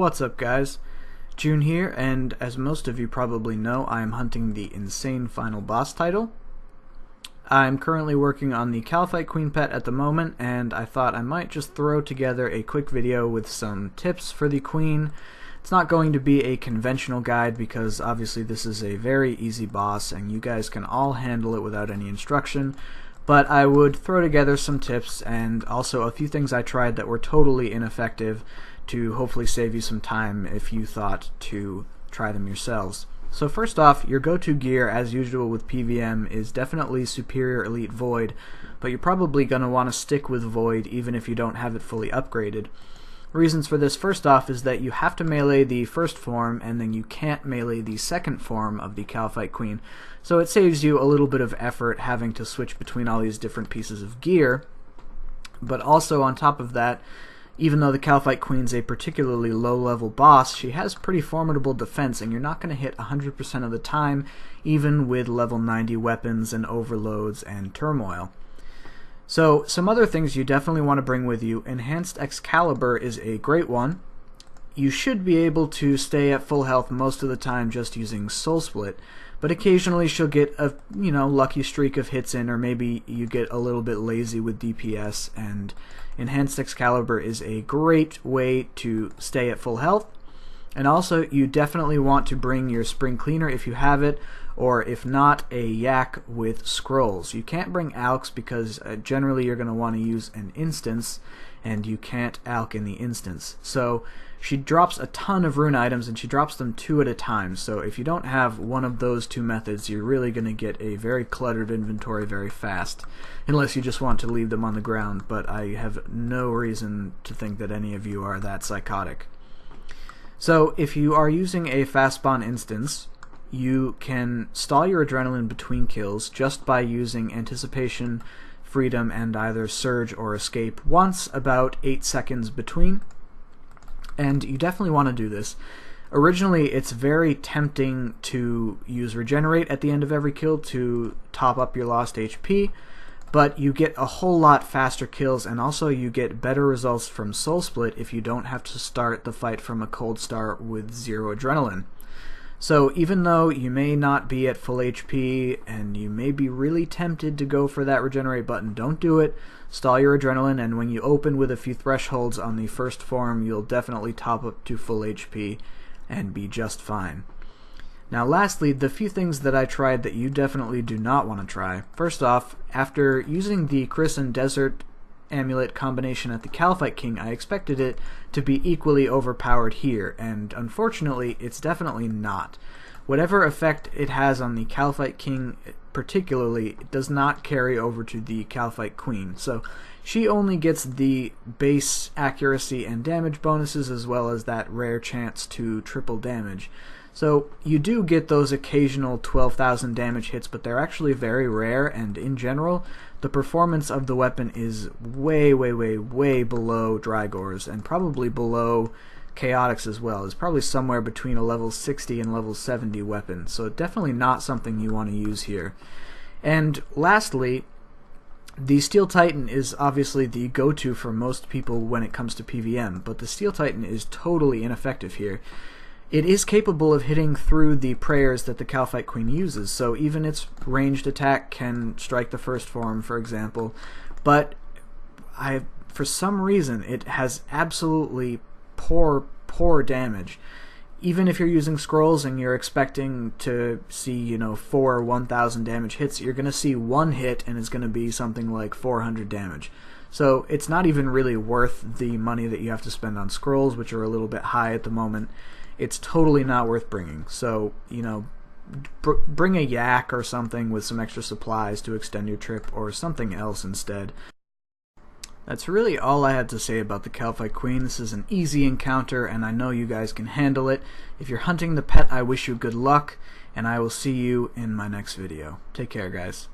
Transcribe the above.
What's up, guys? June here, and as most of you probably know, I am hunting the insane final boss title. I'm currently working on the Caliphate Queen pet at the moment, and I thought I might just throw together a quick video with some tips for the queen. It's not going to be a conventional guide because obviously this is a very easy boss and you guys can all handle it without any instruction, but I would throw together some tips and also a few things I tried that were totally ineffective to hopefully save you some time if you thought to try them yourselves. So first off, your go-to gear, as usual with PVM, is definitely Superior Elite Void, but you're probably going to want to stick with Void even if you don't have it fully upgraded. Reasons for this, first off, is that you have to melee the first form and then you can't melee the second form of the Caliphate Queen, so it saves you a little bit of effort having to switch between all these different pieces of gear. But also on top of that, even though the Caliphate Queen's a particularly low-level boss, she has pretty formidable defense, and you're not going to hit 100% of the time, even with level 90 weapons and overloads and turmoil. So, some other things you definitely want to bring with you. Enhanced Excalibur is a great one. You should be able to stay at full health most of the time just using Soul Split, but occasionally she'll get a lucky streak of hits in, or maybe you get a little bit lazy with DPS, and Enhanced Excalibur is a great way to stay at full health. And also, you definitely want to bring your Spring Cleaner if you have it, or if not, a Yak with Scrolls. You can't bring Alks because generally you're going to want to use an instance, and you can't Alk in the instance. So she drops a ton of rune items, and she drops them 2 at a time. So if you don't have one of those 2 methods, you're really going to get a very cluttered inventory very fast, unless you just want to leave them on the ground, but I have no reason to think that any of you are that psychotic. So if you are using a fast spawn instance, you can stall your adrenaline between kills just by using Anticipation, Freedom, and either Surge or Escape once, about 8 seconds between. And you definitely want to do this. Originally, it's very tempting to use Regenerate at the end of every kill to top up your lost HP, but you get a whole lot faster kills, and also you get better results from Soul Split if you don't have to start the fight from a cold start with 0 adrenaline. So even though you may not be at full HP and you may be really tempted to go for that Regenerate button, don't do it. Stall your adrenaline, and when you open with a few thresholds on the first form, you'll definitely top up to full HP and be just fine. Now lastly, the few things that I tried that you definitely do not want to try. First off, after using the Chris and Desert Amulet combination at the Caliphate King, I expected it to be equally overpowered here, and unfortunately it's definitely not. Whatever effect it has on the Caliphate King particularly, it does not carry over to the Caliphate Queen. So she only gets the base accuracy and damage bonuses, as well as that rare chance to triple damage. So you do get those occasional 12,000 damage hits, but they're actually very rare, and in general, the performance of the weapon is way below Drygor's, and probably below Chaotix as well. It's probably somewhere between a level 60 and level 70 weapon, so definitely not something you want to use here. And lastly, the Steel Titan is obviously the go-to for most people when it comes to PVM, but the Steel Titan is totally ineffective here. It is capable of hitting through the prayers that the Caliphate Queen uses, so even its ranged attack can strike the first form, for example, but for some reason it has absolutely poor damage. Even if you're using scrolls and you're expecting to see 4 1000 damage hits, you're going to see 1 hit and it's going to be something like 400 damage. So it's not even really worth the money that you have to spend on scrolls, which are a little bit high at the moment. It's totally not worth bringing. So, bring a Yak or something with some extra supplies to extend your trip, or something else instead. That's really all I had to say about the Caliphate Queen. This is an easy encounter, and I know you guys can handle it. If you're hunting the pet, I wish you good luck, and I will see you in my next video. Take care, guys.